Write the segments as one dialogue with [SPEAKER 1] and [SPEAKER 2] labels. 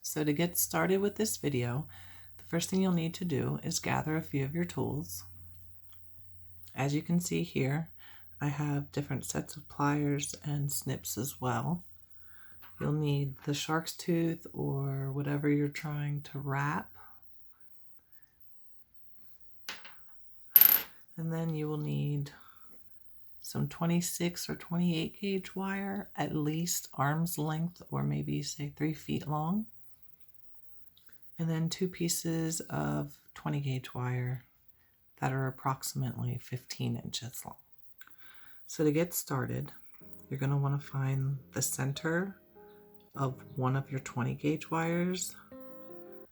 [SPEAKER 1] So to get started with this video, the first thing you'll need to do is gather a few of your tools. As you can see here, I have different sets of pliers and snips as well. You'll need the shark's tooth or whatever you're trying to wrap. And then you will need some 26 or 28 gauge wire, at least arm's length or maybe say 3 feet long. And then 2 pieces of 20 gauge wire that are approximately 15 inches long. So to get started, you're going to want to find the center of one of your 20 gauge wires.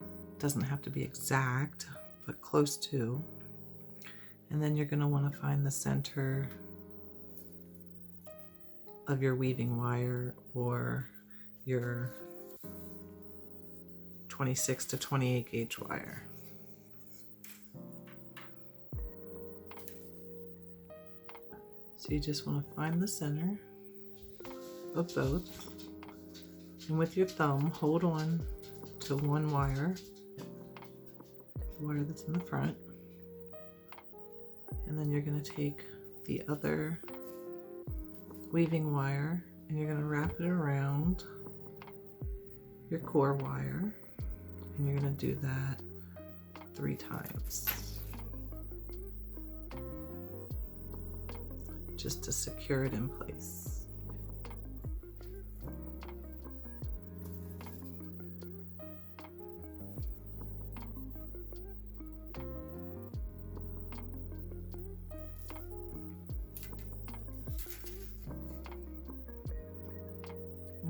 [SPEAKER 1] It doesn't have to be exact, but close to. And then you're going to want to find the center of your weaving wire or your 26 to 28 gauge wire. So you just want to find the center of both, and with your thumb hold on to one wire, the wire that's in the front, and then you're going to take the other weaving wire and you're going to wrap it around your core wire, and you're going to do that 3 times just to secure it in place.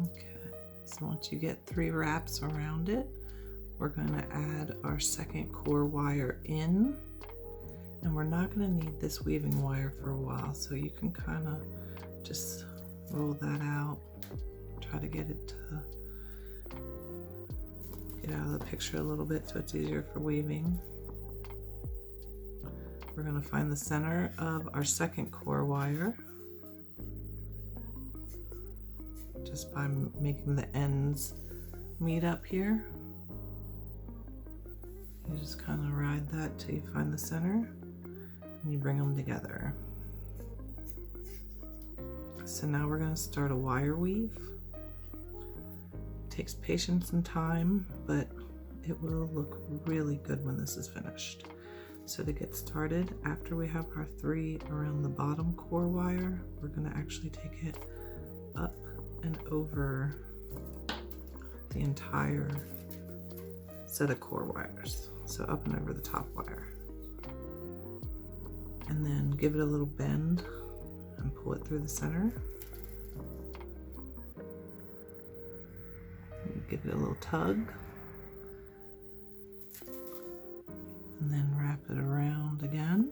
[SPEAKER 1] Okay, so once you get 3 wraps around it, we're going to add our second core wire in, and we're not going to need this weaving wire for a while, so you can kind of just roll that out, try to get it to get out of the picture a little bit so it's easier for weaving. We're going to find the center of our second core wire just by making the ends meet up here. You just kind of ride that till you find the center and you bring them together. So now we're going to start a wire weave. It takes patience and time, but it will look really good when this is finished. So to get started, after we have our 3 around the bottom core wire, we're going to actually take it up and over the entire set of core wires. So up and over the top wire. And then give it a little bend and pull it through the center. And give it a little tug. And then wrap it around again.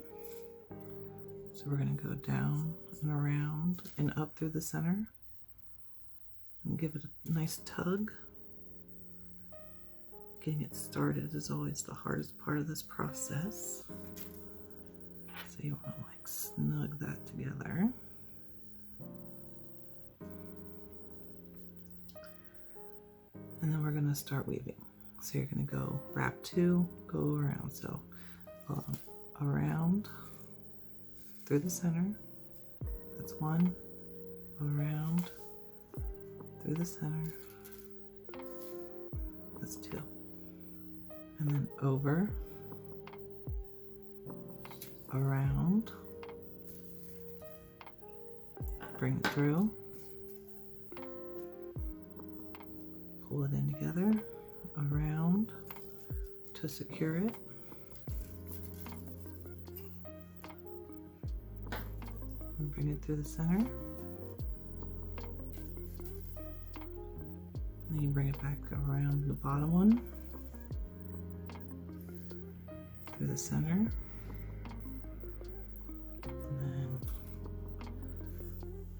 [SPEAKER 1] So we're going to go down and around and up through the center. And give it a nice tug. Getting it started is always the hardest part of this process. So you want to like snug that together. And then we're going to start weaving. So you're going to go wrap 2, go around. So around through the center. That's 1. Around through the center. That's 2. And then over, around, bring it through, pull it in together, around to secure it, and bring it through the center, and then you bring it back around the bottom one, through the center, and then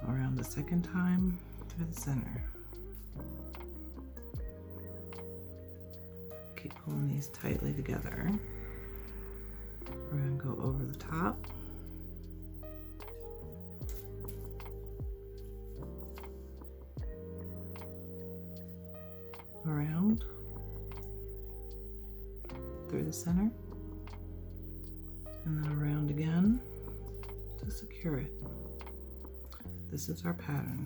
[SPEAKER 1] around the second time through the center. Keep pulling these tightly together. We're going to go over the top. Around through the center, and then around again to secure it. This is our pattern.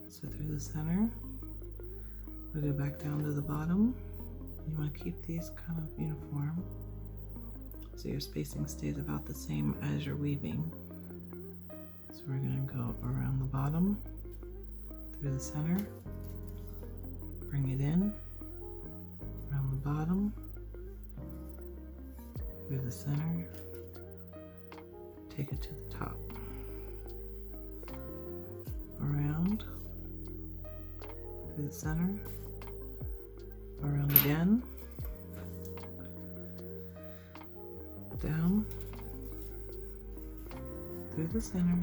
[SPEAKER 1] So through the center, we go back down to the bottom. You want to keep these kind of uniform so your spacing stays about the same as you're weaving. So we're going to go around the bottom, through the center, bring it in, around the bottom, through the center, take it to the top, around, through the center, around again, down, through the center,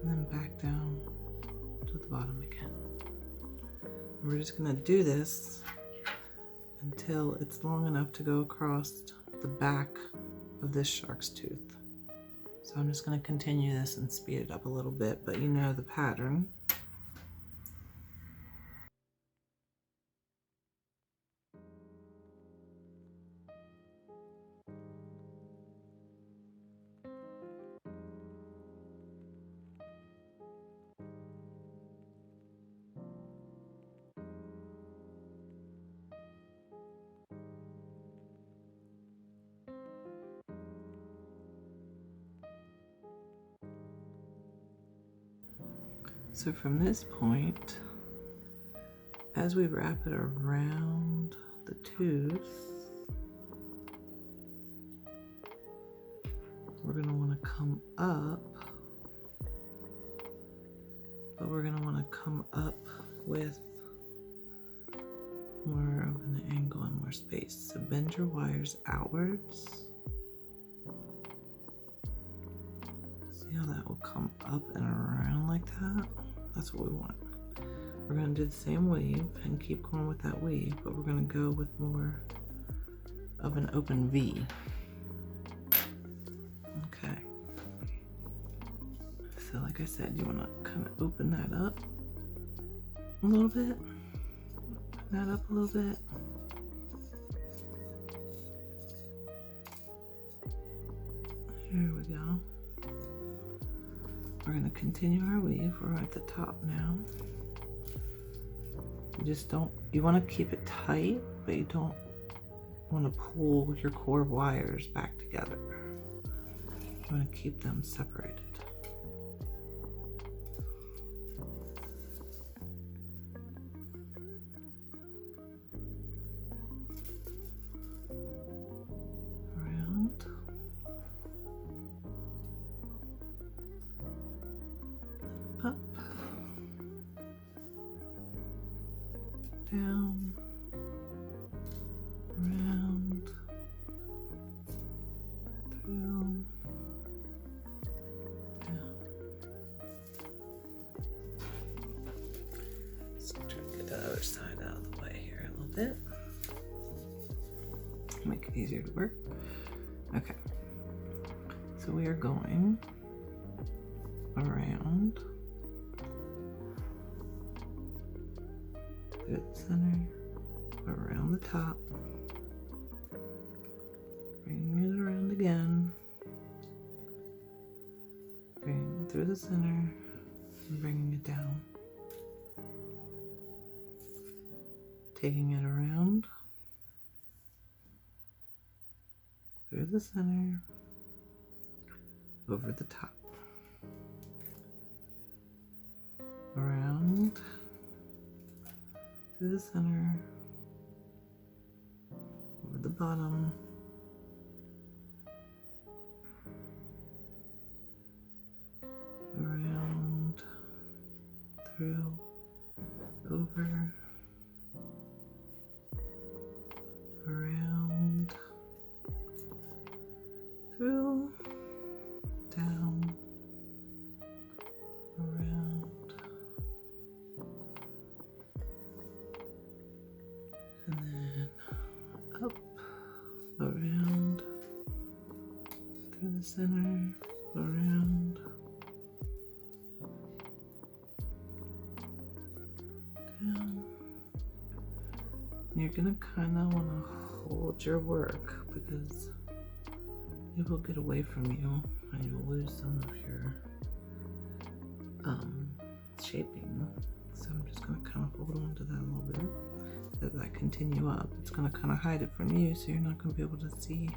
[SPEAKER 1] and then back down to the bottom again. And we're just going to do this until it's long enough to go across the back of this shark's tooth. So I'm just going to continue this and speed it up a little bit, but you know the pattern. So from this point, as we wrap it around the tooth, we're going to want to come up, but we're going to want to come up with more of an angle and more space. So bend your wires outwards. See how that will come up and around like that? That's what we want. We're going to do the same weave and keep going with that weave, but we're going to go with more of an open V. Okay. So like I said, you want to kind of open that up a little bit. Open that up a little bit. There we go. We're going to continue our weave. We're at the top now. You want to keep it tight, but you don't want to pull your core wires back together. You want to keep them separated. Around. Up. Down, around, through, down. Let's try to get the other side out of the way here a little bit. Make it easier to work. Okay, so we are going around through the center, around the top, bringing it around again, bringing it through the center, and bringing it down, taking it around, through the center, over the top, around, through the center, over the bottom, around, through, over, around, through, down, around, and then up, around, through the center, around, down. You're gonna kind of want to hold your work because it will get away from you and you'll lose some of your shaping. So I'm just gonna kind of hold on to that a little bit. As I continue up, it's gonna kind of hide it from you, so you're not gonna be able to see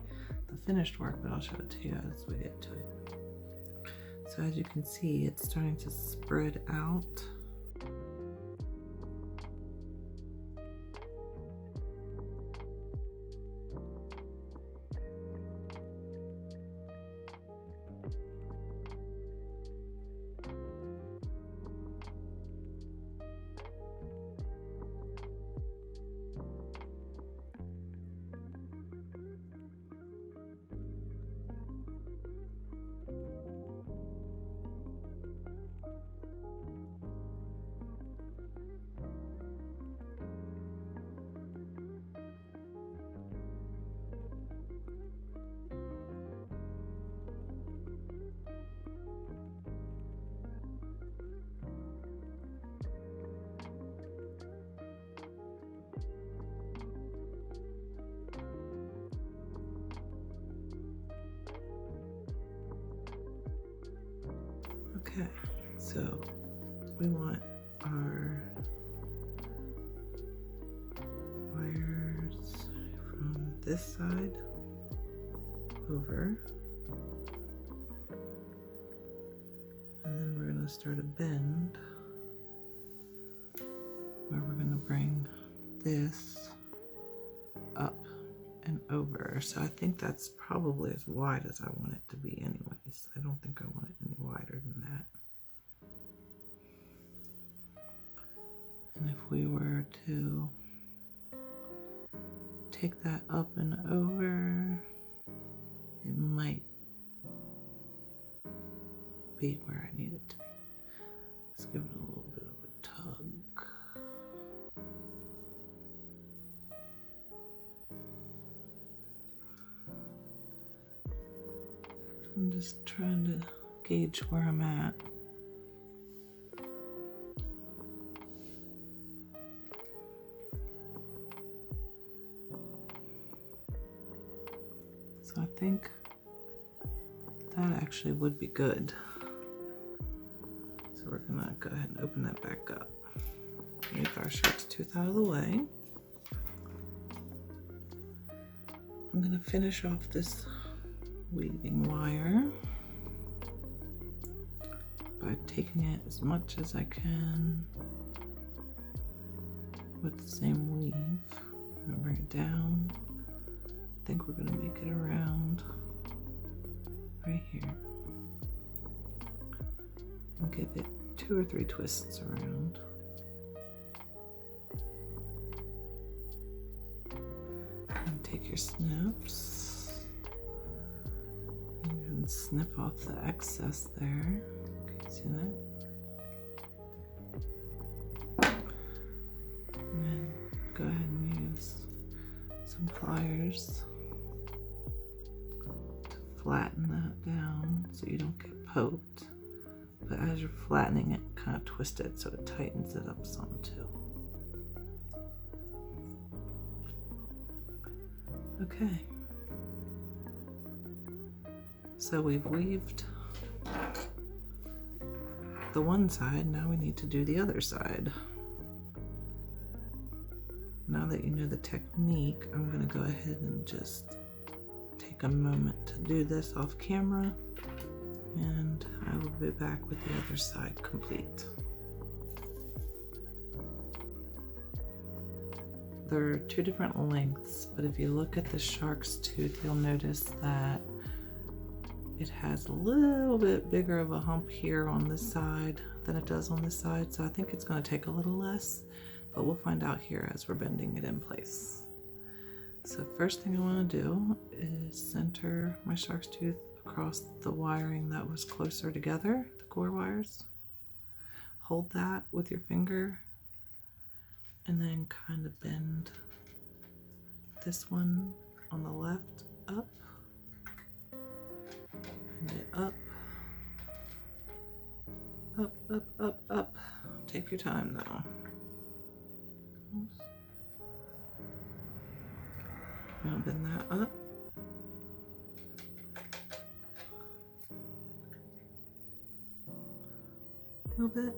[SPEAKER 1] the finished work, but I'll show it to you as we get to it. So as you can see, it's starting to spread out. Okay, so we want our wires from this side over, and then we're going to start a bend where we're going to bring this up and over. So I think that's probably as wide as I want it to be anyways. I don't think I want it any wider than that. And if we were to take that up and over, it might be where I need it to be. Let's give it a little bit of a tug. I'm just trying to gauge where I'm at. So I think that actually would be good. So we're gonna go ahead and open that back up. Move our shark's tooth out of the way. I'm gonna finish off this weaving wire by taking it as much as I can with the same weave. I'm gonna bring it down. I think we're gonna make it around right here and give it 2 or 3 twists around. And take your snips. You can snip off the excess there. Can you see that? And then go ahead and use some pliers to flatten that down so you don't get poked. But as you're flattening it, kind of twist it so it tightens it up some too. Okay. So we've weaved the one side, now we need to do the other side. Now that you know the technique, I'm going to go ahead and just take a moment to do this off camera, and I will be back with the other side complete. There are 2 different lengths, but if you look at the shark's tooth, you'll notice that it has a little bit bigger of a hump here on this side than it does on this side, so I think it's going to take a little less, but we'll find out here as we're bending it in place. So first thing I want to do is center my shark's tooth across the wiring that was closer together, the core wires. Hold that with your finger and then kind of bend this one on the left up. It up, up, up, up, up. Take your time though. Open that up. A little bit.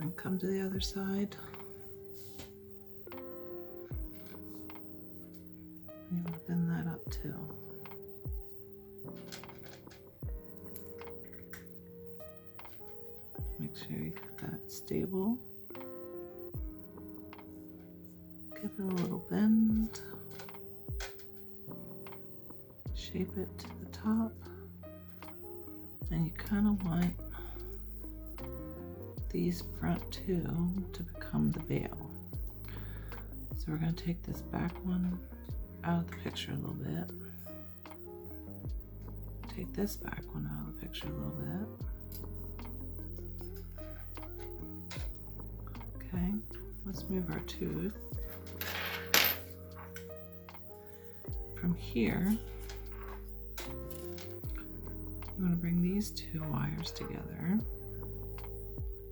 [SPEAKER 1] And come to the other side. You want to bend that up too. Make sure you get that stable. Give it a little bend. Shape it to the top. And you kind of want these front two to become the bail. So we're going to take this back one out of the picture a little bit. Take this back one out of the picture a little bit. Okay, let's move our tooth. From here, you want to bring these two wires together.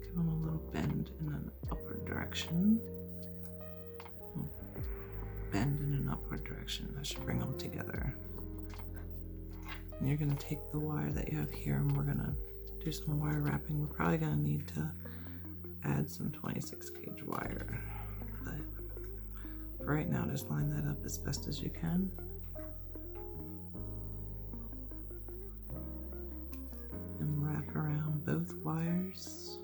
[SPEAKER 1] Give them a little bend in an upward direction. Bend in an upward direction. That should bring them together. And you're going to take the wire that you have here and we're going to do some wire wrapping. We're probably going to need to add some 26 gauge wire. But for right now, just line that up as best as you can. And wrap around both wires.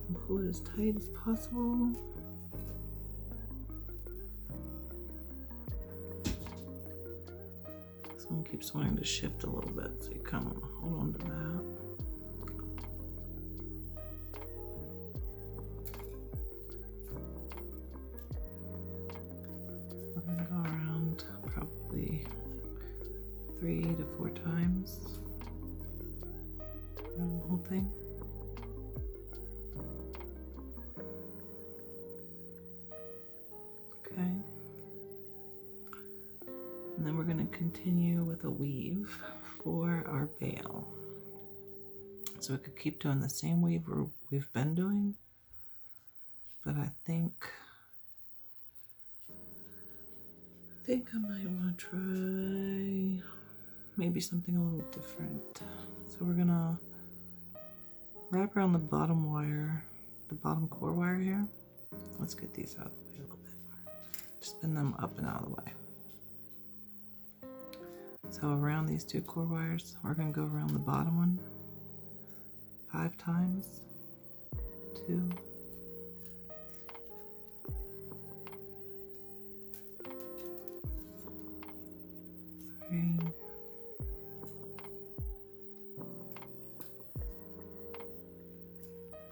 [SPEAKER 1] And pull it as tight as possible. This one keeps wanting to shift a little bit, so you kind of want to hold on to that. We're going to go around probably 3 to 4 times around the whole thing. Okay. And then we're going to continue with a weave for our bail. So we could keep doing the same weave we've been doing, but I think I might want to try maybe something a little different. So we're gonna wrap around the bottom wire, the bottom core wire here. Let's get these out of the way a little bit. Just bend them up and out of the way. So around these two core wires, we're gonna go around the bottom one 5 times. 2, 3,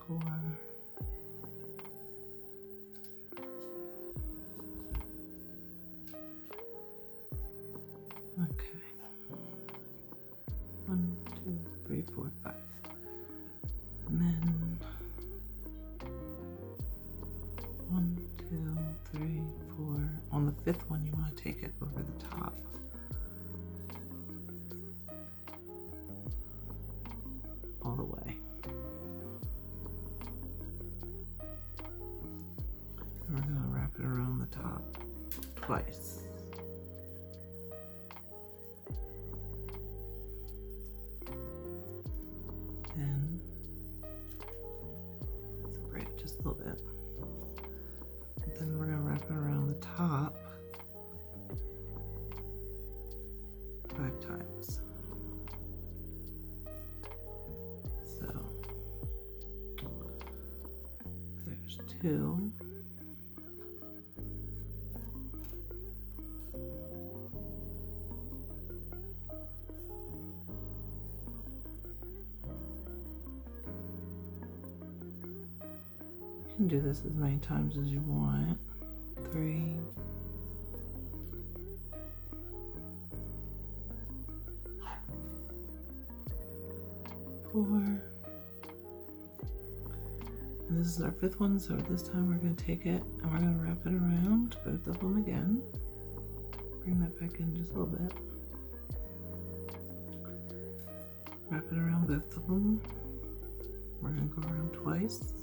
[SPEAKER 1] 4, 1, 2, 3, 4, 5. And then 1, 2, 3, 4. On the 5th one, you want to take it over the top. All the way. And we're going to wrap it around the top twice. Then separate it just a little bit. And then we're going to wrap it around the top 5 times. So there's 2. You can do this as many times as you want. 3. 4. And this is our 5th one, so this time we're going to take it and we're going to wrap it around both of them again. Bring that back in just a little bit. Wrap it around both of them. We're going to go around twice.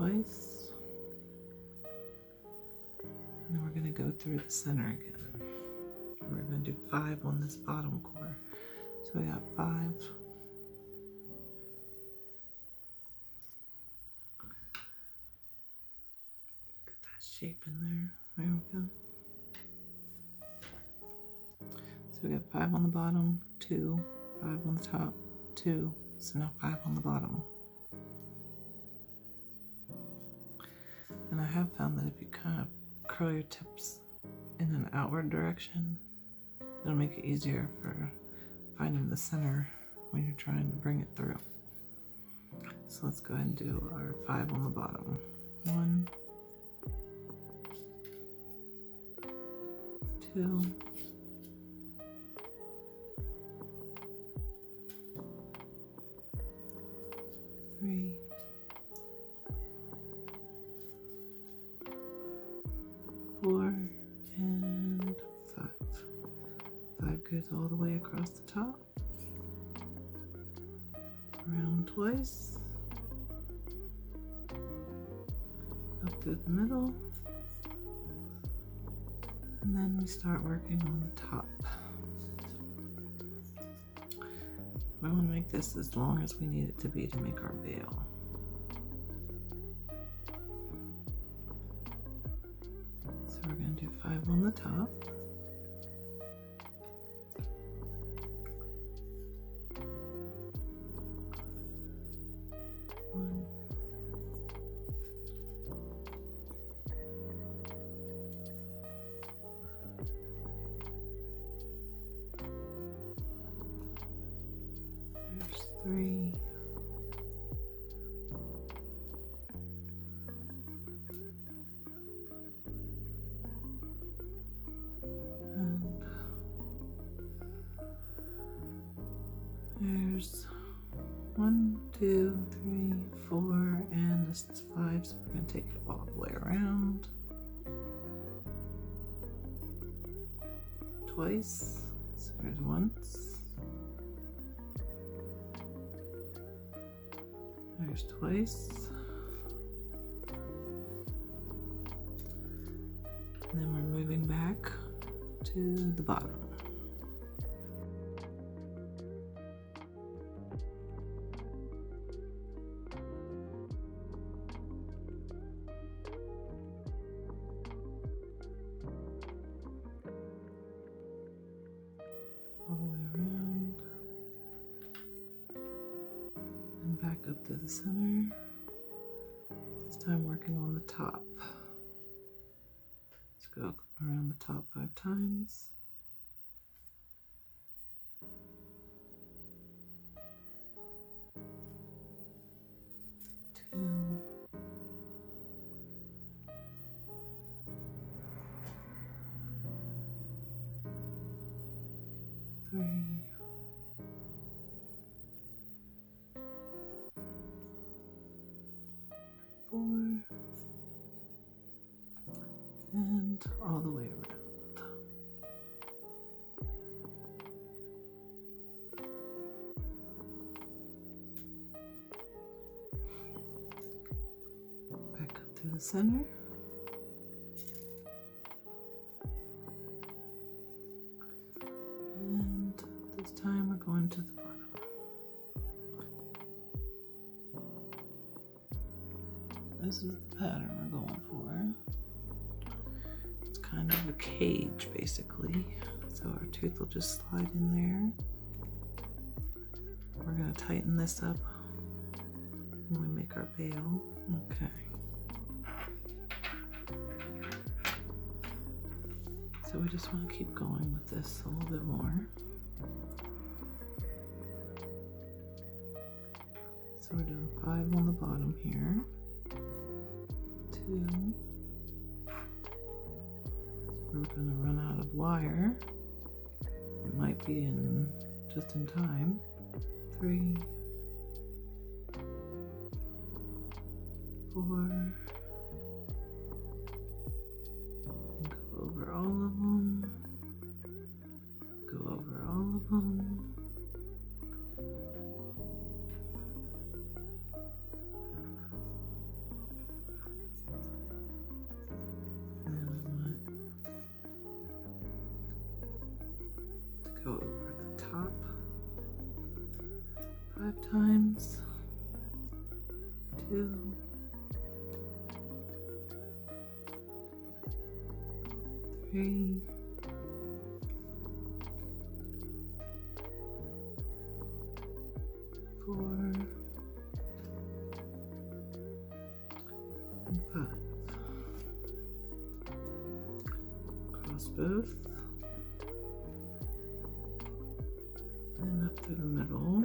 [SPEAKER 1] twice. And then we're going to go through the center again. And we're going to do 5 on this bottom core. So we got 5. Get that shape in there. There we go. So we got 5 on the bottom, 2, 5 on the top, 2. So now 5 on the bottom. And I have found that if you kind of curl your tips in an outward direction, it'll make it easier for finding the center when you're trying to bring it through. So let's go ahead and do our 5 on the bottom. 1, 2, 3, 4, and 5. 5 goes all the way across the top, around twice, up through the middle, and then we start working on the top. We want to make this as long as we need it to be to make our veil. So we're going to do 5 on the top. One, there's 3, and there's 1, 2, 3, 4, and this is 5, so we're going to take it all the way around. Twice, so here's once, there's twice, and then we're moving back to the bottom. All the way around and back up to the center. This time working on the top. Let's go around the top 5 times. 2, 3, 4, and all the way around. Back up to the center. And this time we're going to the bottom. This is the pattern we're going for. It's kind of a cage basically. So our tooth will just slide in there. We're going to tighten this up when we make our veil. Okay. So we just want to keep going with this a little bit more. So we're doing 5 on the bottom here. 2. We're going to run out of wire. It might be in just in time. 3, 4, and go over all of them. Go over all of them. go over the top 5 times. 2, 3, 4, and 5. Cross both, and up through the middle,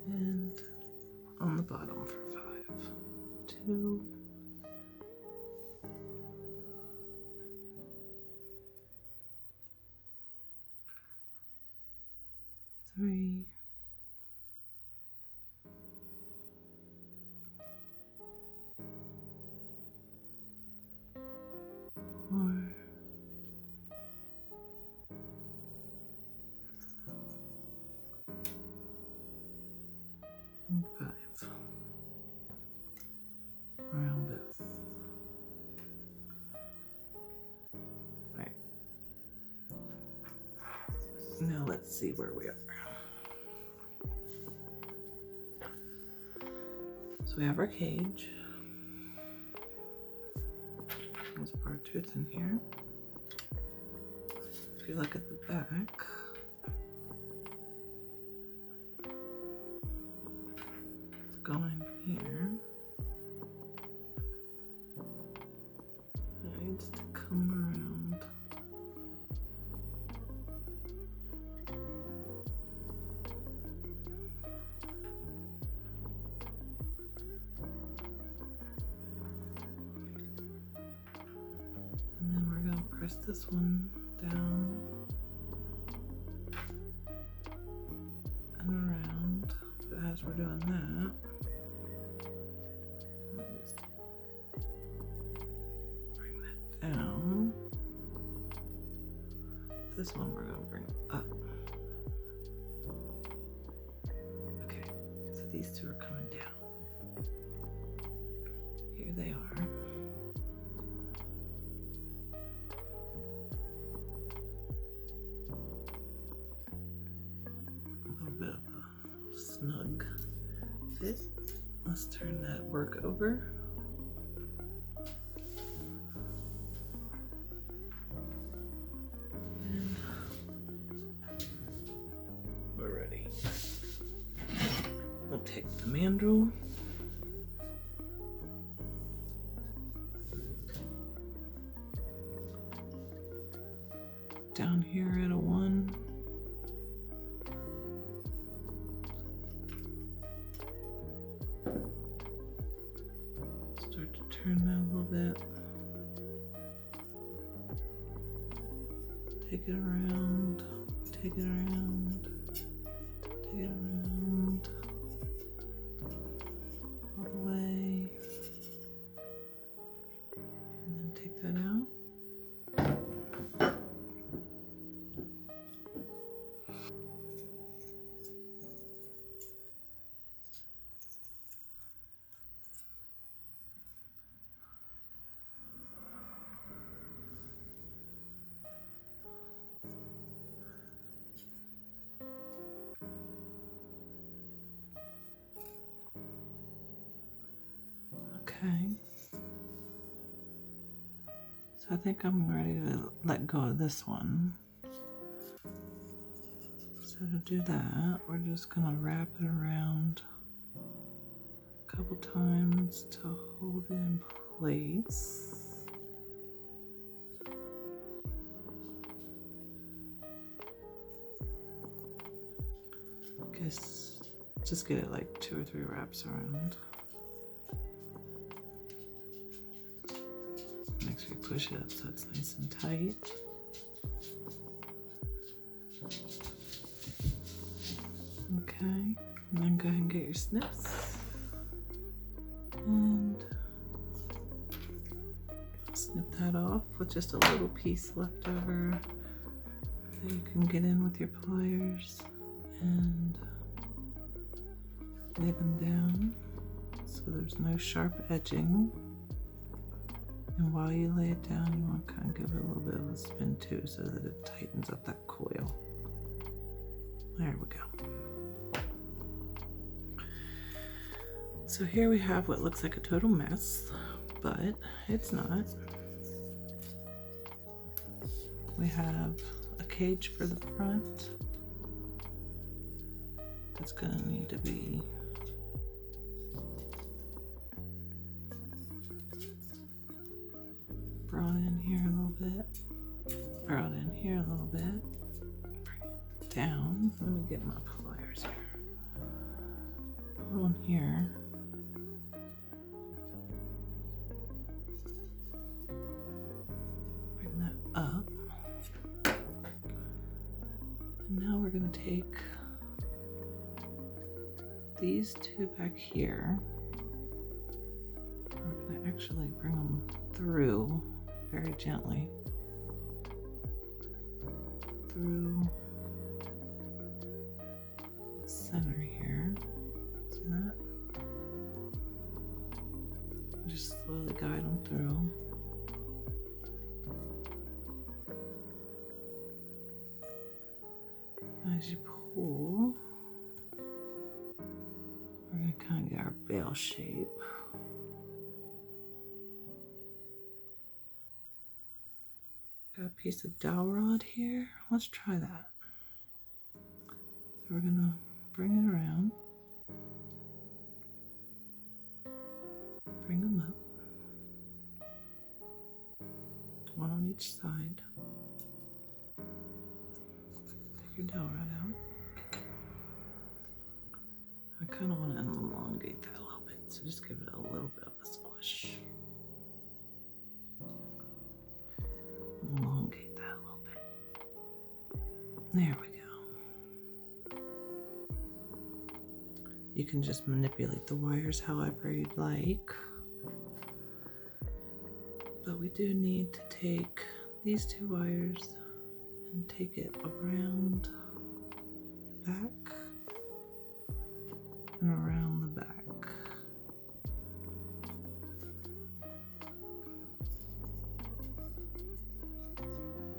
[SPEAKER 1] and on the bottom for 5. 2, 3, 4, and 5. Around both. Right. Now let's see where we are. So we have our cage. There's bar tooth in here. If you look at the back, it's going here. It needs to come around. And then we're going to press this one down and around. But as we're doing that, let's bring that down. This one we're going to bring up. Okay, so these two are coming down. Here they are. Bit of a snug fit. Let's turn that work over. And we're ready. We'll take the mandrel. Down here at a 1. Start to turn that a little bit. Take it around, take it around, take it around, all the way, and then take that out. Okay, so I think I'm ready to let go of this one. So to do that, we're just gonna wrap it around a couple times to hold it in place. Guess just get it like 2 or 3 wraps around. Make sure you push it up so it's nice and tight. Okay, and then go ahead and get your snips. And snip that off with just a little piece left over that you can get in with your pliers and lay them down so there's no sharp edging. And while you lay it down, you want to kind of give it a little bit of a spin too so that it tightens up that coil. There we go. So here we have what looks like a total mess, but it's not. We have a cage for the front. It's going to need to be brought in here a little bit, brought in here a little bit, bring it down. Let me get my pliers here. Put one here. Bring that up. And now we're going to take these two back here. We're going to actually bring them through very gently through the center here. See that? Just slowly guide them through. As you pull, we're going to kind of get our bale shape. Got a piece of dowel rod here. Let's try that. So we're going to bring it around. Bring them up. One on each side. Take your dowel rod out. I kind of want to elongate that a little bit, so just give it a little bit of a squish. Elongate that a little bit. There we go. You can just manipulate the wires however you'd like. But we do need to take these two wires and take it around the back and around the back.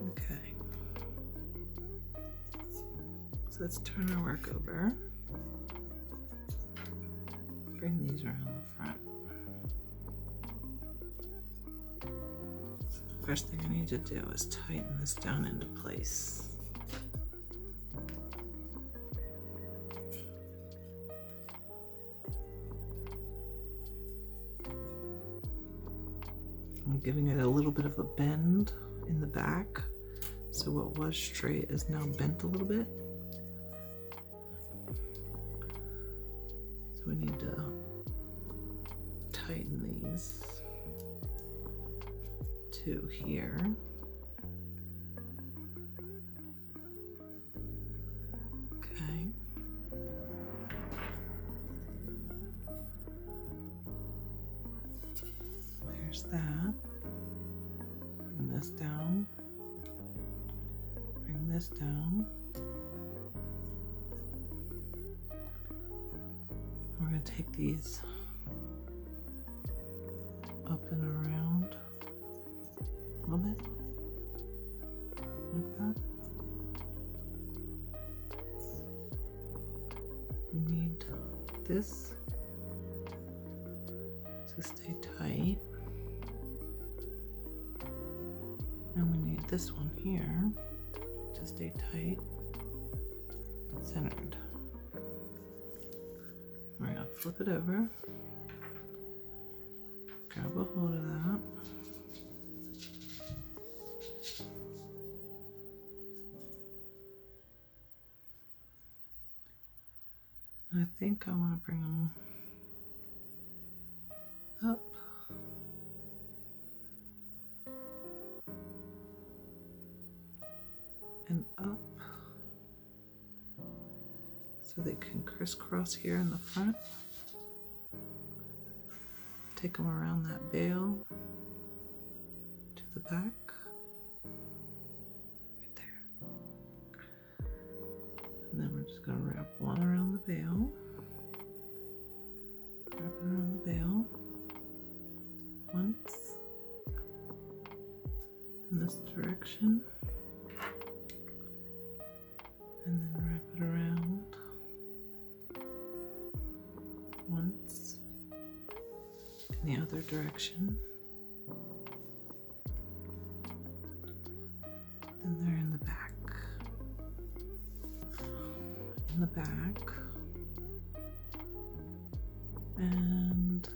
[SPEAKER 1] Okay. So let's turn our work over. Bring these around the front. So the first thing I need to do is tighten this down into place. I'm giving it a little bit of a bend in the back. So what was straight is now bent a little bit. So we need to tighten these to here. Okay. There's that. Bring this down. Bring this down. We're going to take these up and around a little bit, like that. We need this to stay tight, and we need this one here to stay tight and centered. We're going to flip it over, grab a hold of that, and I think I want to bring them up and up so they can crisscross here in the front. Take them around that bale to the back, right there. And then we're just going to wrap one around the bale, wrap it around the bale once, in this direction. And then wrap it around once in the other direction. Then they're in the back. In the back. And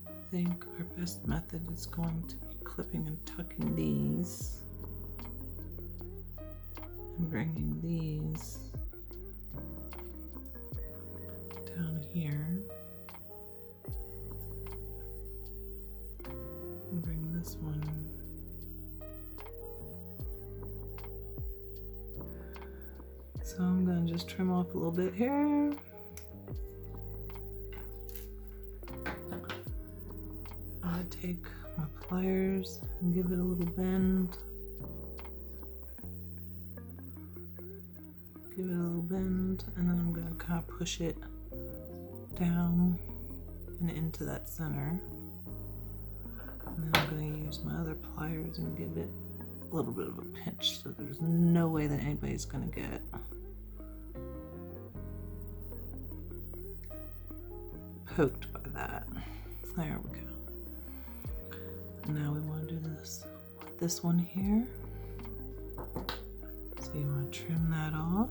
[SPEAKER 1] I think our best method is going to be clipping and tucking these and bringing these down here and bring this one so I'm going to just trim off a little bit here. I'm going to take my pliers and give it a little bend. Give it a little bend, and then I'm going to kind of push it down and into that center. And then I'm going to use my other pliers and give it a little bit of a pinch so there's no way that anybody's going to get poked by that. There we go. Now we want to do this one here. So you want to trim that off.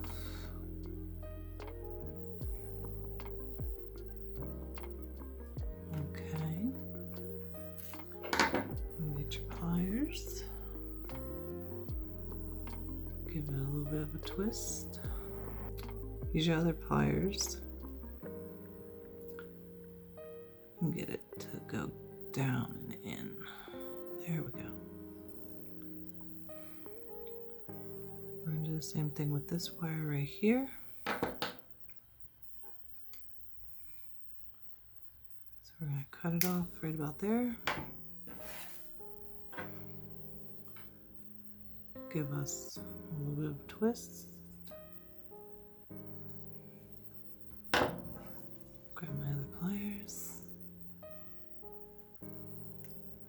[SPEAKER 1] Okay. And get your pliers. Give it a little bit of a twist. Use your other pliers. And get it to go down and in. There we go. We're going to do the same thing with this wire right here. So we're going to cut it off right about there. Give us a little bit of a twist. Grab my other pliers.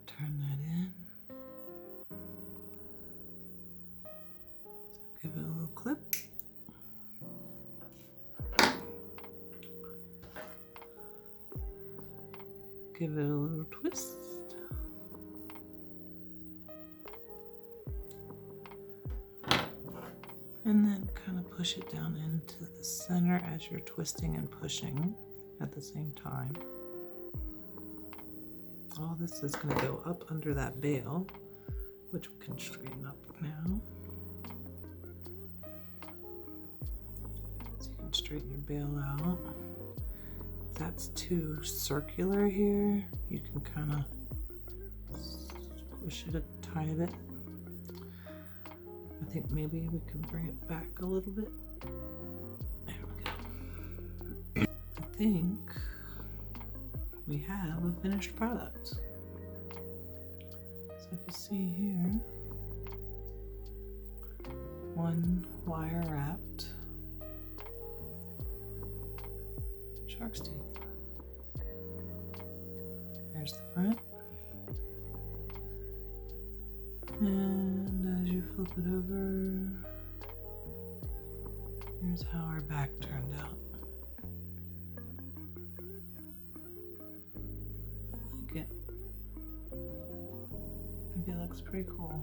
[SPEAKER 1] Turn that in. So give it a little clip. Give it a little twist. And then kind of push it down into the center as you're twisting and pushing at the same time. All this is going to go up under that bail, which we can straighten up now. So you can straighten your bail out. If that's too circular here, you can kind of squish it a tiny bit. I think maybe we can bring it back a little bit. There we go. I think we have a finished product. So if you see here, one wire wrapped shark's teeth. Here's the front. And as you flip it over, here's how our back turned out. I like it. I think it looks pretty cool.